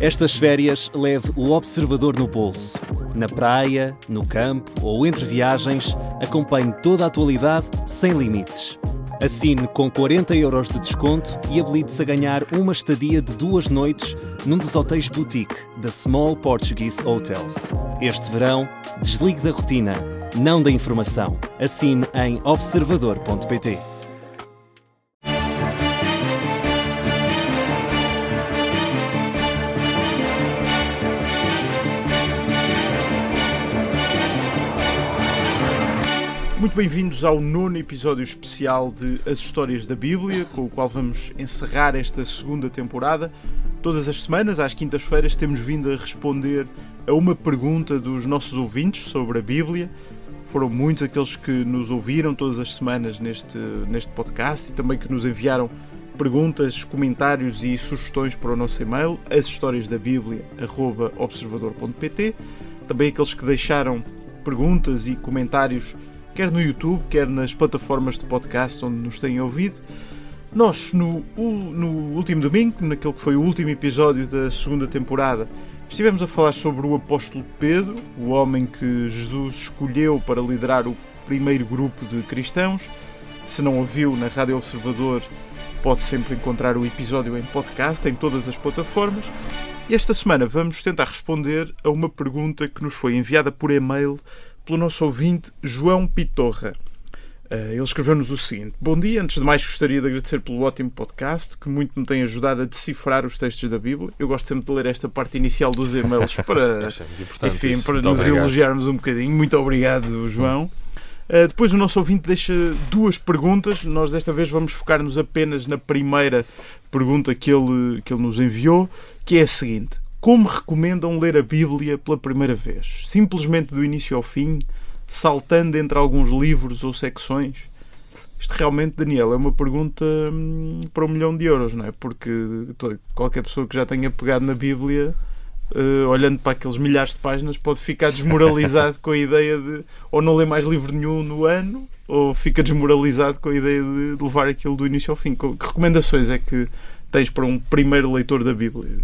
Estas férias, leve o Observador no bolso. Na praia, no campo ou entre viagens, acompanhe toda a atualidade sem limites. Assine com 40€ de desconto e habilite-se a ganhar uma estadia de 2 noites num dos hotéis boutique da Small Portuguese Hotels. Este verão, desligue da rotina, não da informação. Assine em observador.pt. Muito bem-vindos ao 9º episódio especial de As Histórias da Bíblia, com o qual vamos encerrar esta segunda temporada. Todas as semanas, às quintas-feiras, temos vindo a responder a uma pergunta dos nossos ouvintes sobre a Bíblia. Foram muitos aqueles que nos ouviram todas as semanas neste podcast e também que nos enviaram perguntas, comentários e sugestões para o nosso e-mail, ashistoriasdabiblia@observador.pt. Também aqueles que deixaram perguntas e comentários quer no YouTube, quer nas plataformas de podcast onde nos têm ouvido. Nós, no último domingo, naquele que foi o último episódio da segunda temporada, estivemos a falar sobre o apóstolo Pedro, o homem que Jesus escolheu para liderar o primeiro grupo de cristãos. Se não ouviu na Rádio Observador, pode sempre encontrar o episódio em podcast, em todas as plataformas. E esta semana vamos tentar responder a uma pergunta que nos foi enviada por e-mail pelo nosso ouvinte João Pitorra. Ele escreveu-nos o seguinte: Bom dia, antes de mais gostaria de agradecer pelo ótimo podcast, que muito me tem ajudado a decifrar os textos da Bíblia. Eu gosto sempre de ler esta parte inicial dos e-mails para, enfim, para nos elogiarmos um bocadinho. Muito obrigado, João. Depois o nosso ouvinte deixa 2 perguntas. Nós desta vez vamos focar-nos apenas na primeira pergunta que ele nos enviou, que é a seguinte: como recomendam ler a Bíblia pela primeira vez? Simplesmente do início ao fim, saltando entre alguns livros ou secções? Isto realmente, Daniel, é uma pergunta para 1 milhão de euros, não é? Porque qualquer pessoa que já tenha pegado na Bíblia, olhando para aqueles milhares de páginas, pode ficar desmoralizado com a ideia de ou não ler mais livro nenhum no ano, ou fica desmoralizado com a ideia de levar aquilo do início ao fim. Que recomendações é que tens para um primeiro leitor da Bíblia?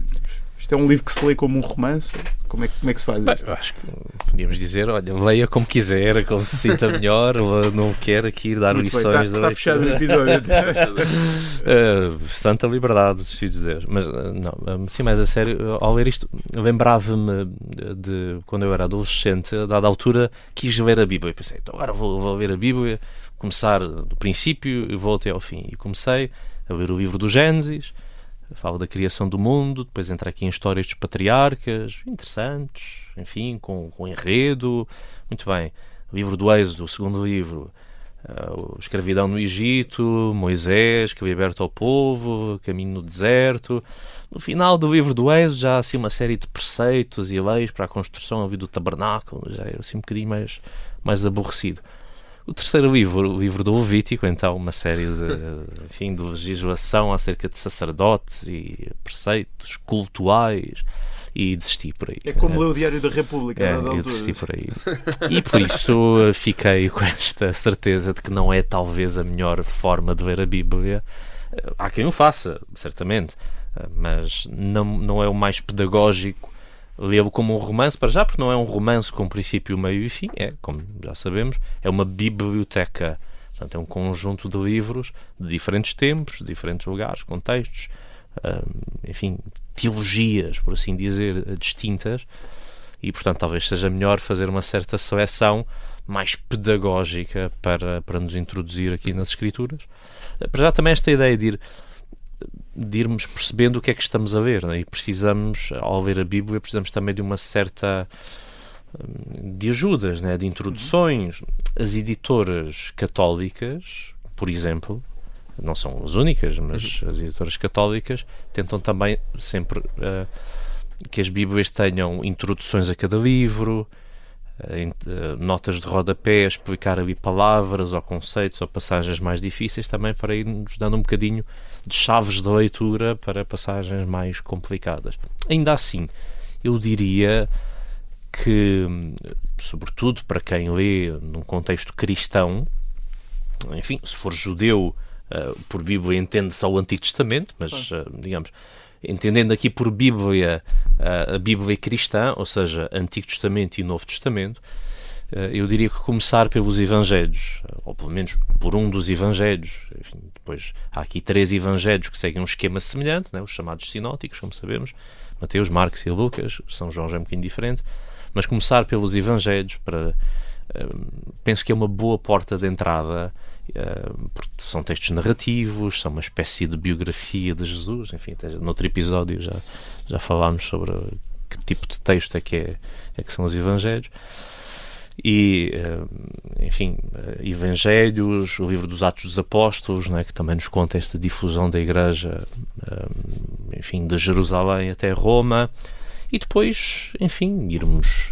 Isto é um livro que se lê como um romance? Como é que se faz isto? Eu acho que podíamos dizer, olha, leia como quiser, como se sinta melhor, ou não quer aqui dar lições. Está fechado o episódio. Santa liberdade dos filhos de Deus. Mas, não, sim, mais a sério, ao ler isto, lembrava-me de quando eu era adolescente, a dada altura, quis ler a Bíblia. E pensei, então agora vou ler a Bíblia, começar do princípio e vou até ao fim. E comecei a ler o livro do Gênesis. Falo da criação do mundo, depois entra aqui em histórias dos patriarcas, interessantes, enfim, com enredo, muito bem. O livro do Êxodo, o segundo livro, a escravidão no Egito, Moisés, que liberta o povo, caminho no deserto. No final do livro do Êxodo já há assim uma série de preceitos e leis para a construção ali do tabernáculo, já é assim um bocadinho mais aborrecido. O terceiro livro, o livro do Levítico, então uma série de legislação acerca de sacerdotes e preceitos cultuais, e desisti por aí. É como ler o Diário da República, eu desisti por aí. E por isso fiquei com esta certeza de que não é talvez a melhor forma de ler a Bíblia. Há quem o faça, certamente, mas não é o mais pedagógico lê-lo como um romance, para já, porque não é um romance com princípio, meio e fim, é, como já sabemos, é uma biblioteca. Portanto, é um conjunto de livros de diferentes tempos, de diferentes lugares, contextos, enfim, teologias, por assim dizer, distintas, e, portanto, talvez seja melhor fazer uma certa seleção mais pedagógica para nos introduzir aqui nas Escrituras. Para já também esta ideia de irmos percebendo o que é que estamos a ler, né? E precisamos, ao ler a Bíblia, precisamos também de uma certa de ajudas, né? De introduções. As editoras católicas, por exemplo, não são as únicas, mas as editoras católicas tentam também sempre que as Bíblias tenham introduções a cada livro, notas de rodapé, explicar ali palavras ou conceitos ou passagens mais difíceis, também para ir-nos dando um bocadinho de chaves de leitura para passagens mais complicadas. Ainda assim, eu diria que, sobretudo para quem lê num contexto cristão, enfim, se for judeu, por Bíblia entende-se ao Antigo Testamento, mas, digamos, entendendo aqui por Bíblia a Bíblia cristã, ou seja, Antigo Testamento e Novo Testamento, eu diria que começar pelos Evangelhos, ou pelo menos por um dos Evangelhos. Enfim, depois há aqui 3 Evangelhos que seguem um esquema semelhante, né, os chamados sinóticos, como sabemos, Mateus, Marcos e Lucas. São João já é um bocadinho diferente, mas começar pelos Evangelhos penso que é uma boa porta de entrada, porque são textos narrativos, são uma espécie de biografia de Jesus. Enfim, até noutro episódio já falámos sobre que tipo de texto é que são os Evangelhos. E, enfim, Evangelhos, o livro dos Atos dos Apóstolos, né, que também nos conta esta difusão da Igreja, enfim, de Jerusalém até Roma, e depois, enfim, irmos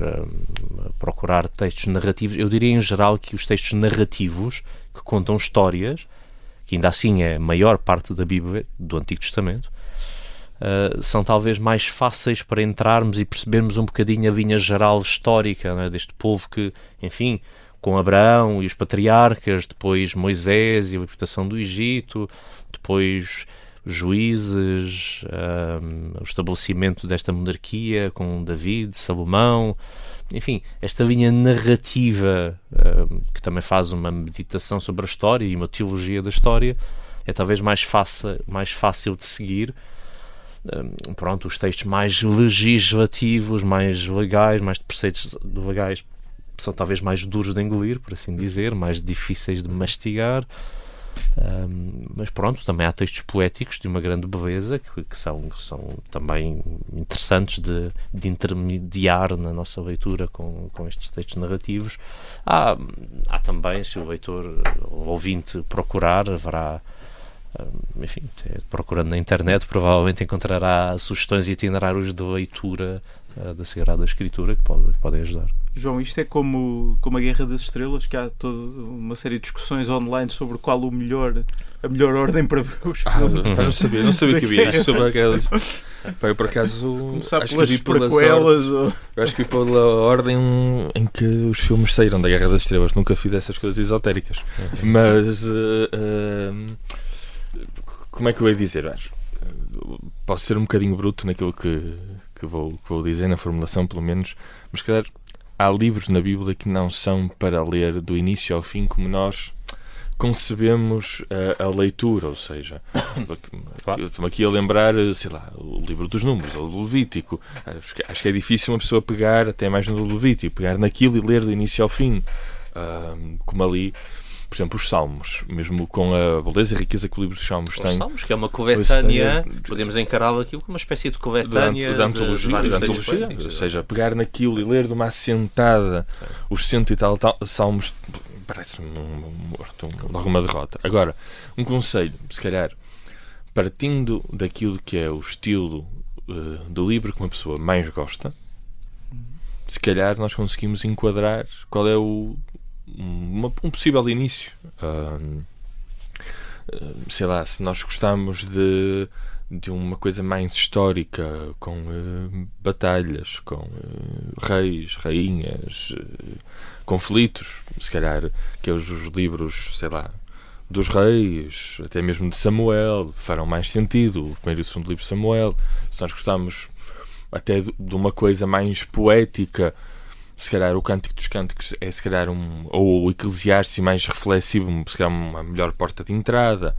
procurar textos narrativos. Eu diria em geral que os textos narrativos que contam histórias, que ainda assim é a maior parte da Bíblia, do Antigo Testamento, são talvez mais fáceis para entrarmos e percebermos um bocadinho a linha geral histórica, né, deste povo que, enfim, com Abraão e os patriarcas, depois Moisés e a libertação do Egito, depois Juízes, o estabelecimento desta monarquia com David, Salomão, enfim, esta linha narrativa que também faz uma meditação sobre a história e uma teologia da história, é talvez mais fácil de seguir. Pronto, os textos mais legislativos, mais legais, mais de preceitos legais, são talvez mais duros de engolir, por assim dizer, mais difíceis de mastigar. Mas pronto, também há textos poéticos de uma grande beleza que são também interessantes de intermediar na nossa leitura com estes textos narrativos. Há também, se o leitor ou ouvinte procurar, haverá, enfim, procurando na internet, provavelmente encontrará sugestões e itinerários de leitura da Sagrada Escritura que podem ajudar. João, isto é como a Guerra das Estrelas, que há toda uma série de discussões online sobre qual a melhor ordem para ver os filmes. Não sabia que havia isto sobre a Guerra das Estrelas. Eu, por acaso, começar acho pelas que vi prequelas. Eu acho que vi pela ordem em que os filmes saíram da Guerra das Estrelas. Nunca fiz essas coisas esotéricas. Mas como é que eu ia dizer? Posso ser um bocadinho bruto naquilo que vou dizer, na formulação pelo menos, mas se calhar há livros na Bíblia que não são para ler do início ao fim como nós concebemos a leitura, ou seja, estou-me aqui a lembrar, sei lá, o livro dos Números, ou do Levítico. Acho que é difícil uma pessoa pegar, até mais no Levítico, pegar naquilo e ler do início ao fim, como ali, por exemplo, os Salmos, mesmo com a beleza e riqueza que o livro dos Salmos tem. Os Salmos, que é uma coletânea, podemos encará-lo aqui como uma espécie de coletânea da antologia, ou seja, pegar naquilo e ler de uma assentada os 100 e tal Salmos, parece-me alguma derrota. Agora, um conselho, se calhar, partindo daquilo que é o estilo do livro que uma pessoa mais gosta, se calhar nós conseguimos enquadrar qual é um possível início. Sei lá, se nós gostamos de uma coisa mais histórica, com batalhas, com reis, rainhas, conflitos, se calhar que os livros, sei lá, dos reis, até mesmo de Samuel, farão mais sentido, o primeiro e o segundo livro de Samuel. Se nós gostamos até de uma coisa mais poética, se calhar o Cântico dos Cânticos é se calhar ou o Eclesiastes mais reflexivo, se calhar uma melhor porta de entrada.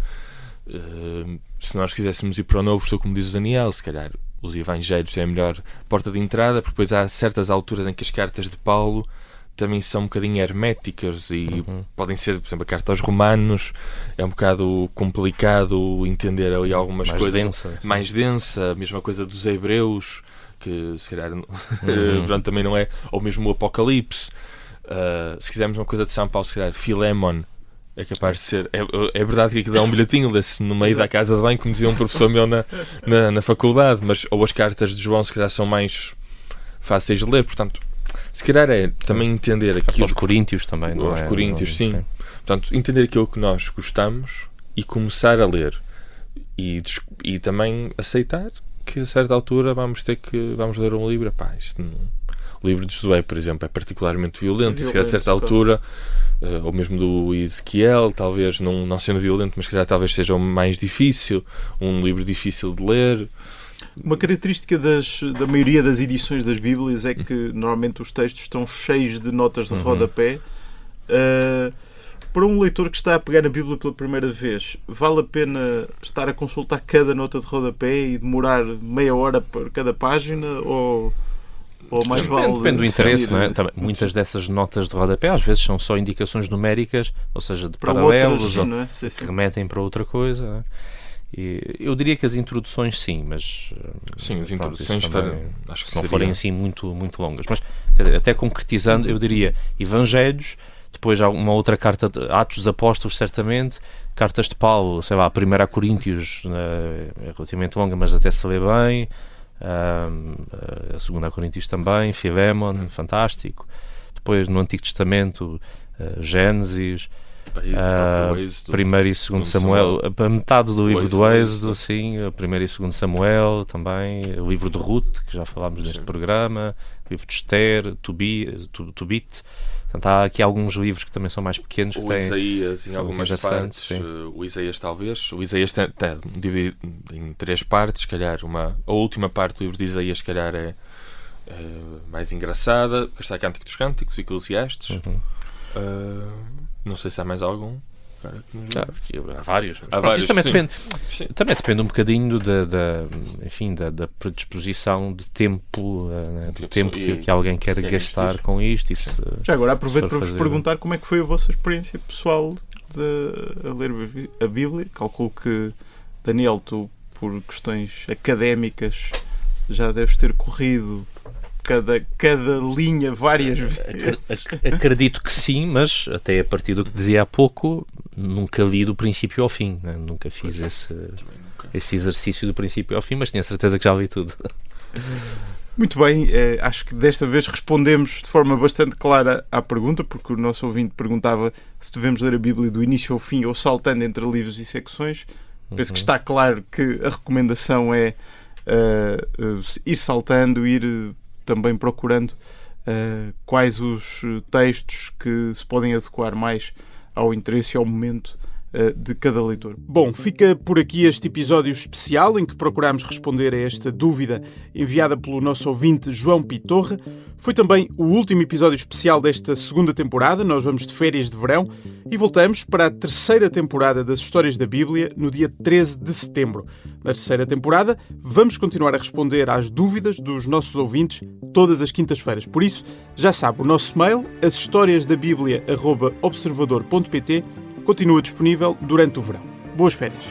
Se nós quiséssemos ir para o Novo, como diz o Daniel, se calhar os Evangelhos é a melhor porta de entrada, porque depois há certas alturas em que as cartas de Paulo também são um bocadinho herméticas e podem ser, por exemplo, a carta aos Romanos é um bocado complicado entender ali algumas coisas mais densa, a mesma coisa dos Hebreus, que se calhar também não é, ou mesmo o Apocalipse. Se quisermos uma coisa de São Paulo, se calhar Filémon é capaz de ser. É verdade que aquilo é um bilhetinho desse no meio da casa de banho, como dizia um professor meu na faculdade, mas ou as cartas de João se calhar são mais fáceis de ler, portanto, se calhar é também entender aquilo. Aos Coríntios também, não é? Aos Coríntios, sim. Portanto, entender aquilo que nós gostamos e começar a ler e também aceitar que a certa altura vamos ler um livro. O livro de Josué, por exemplo, é particularmente violento, e se calhar a certa altura, ou mesmo do Ezequiel, talvez não sendo violento, mas se calhar talvez seja o mais difícil, um livro difícil de ler. Uma característica da maioria das edições das Bíblias é que normalmente os textos estão cheios de notas de rodapé. Para um leitor que está a pegar na Bíblia pela primeira vez, vale a pena estar a consultar cada nota de rodapé e demorar meia hora por cada página? Ou mais vale... Depende do interesse, não é? Também, muitas dessas notas de rodapé às vezes são só indicações numéricas, ou seja, de para paralelos, outras, não é? Sim. que remetem para outra coisa. Não é? E eu diria que as introduções sim, mas... Sim, as introduções acho que não forem assim muito, muito longas. Mas, quer dizer, até concretizando, eu diria Evangelhos, depois há uma outra carta, Atos dos Apóstolos, certamente, cartas de Paulo, sei lá, a 1 Coríntios, é relativamente longa, mas até se lê bem, a 2 Coríntios também, Filémon, fantástico. Depois, no Antigo Testamento, Gênesis, 1 e 2 Samuel, a metade do livro do Êxodo, sim, 1 e 2 Samuel também, o livro de Ruth, que já falámos neste programa, o livro de Esther, Tobit. Portanto, há aqui alguns livros que também são mais pequenos. O Isaías, em algumas partes, sim. O Isaías talvez. O Isaías está dividido em 3 partes, se calhar a última parte do livro de Isaías, se calhar é mais engraçada, porque está Cântico dos Cânticos, Eclesiastes. Não sei se há mais algum. Há vários. Há vários, também depende um bocadinho da predisposição de tempo, do tempo que alguém quer gastar com isto. Já agora aproveito para vos perguntar como é que foi a vossa experiência pessoal a ler a Bíblia. Calculo que, Daniel, tu, por questões académicas, já deves ter corrido cada linha várias vezes. Acredito que sim, mas até a partir do que dizia há pouco, nunca li do princípio ao fim, né? Nunca fiz esse exercício do princípio ao fim, mas tinha certeza que já li tudo. Muito bem, acho que desta vez respondemos de forma bastante clara à pergunta, porque o nosso ouvinte perguntava se devemos ler a Bíblia do início ao fim ou saltando entre livros e secções. Penso que está claro que a recomendação é ir saltando, ir também procurando quais os textos que se podem adequar mais ao interesse e ao momento de cada leitor. Bom, fica por aqui este episódio especial em que procuramos responder a esta dúvida enviada pelo nosso ouvinte João Pitorre. Foi também o último episódio especial desta segunda temporada. Nós vamos de férias de verão e voltamos para a terceira temporada das Histórias da Bíblia no dia 13 de setembro. Na terceira temporada vamos continuar a responder às dúvidas dos nossos ouvintes todas as quintas-feiras. Por isso, já sabe, o nosso mail, ashistoriasdabiblia@observador.pt, continua disponível durante o verão. Boas férias!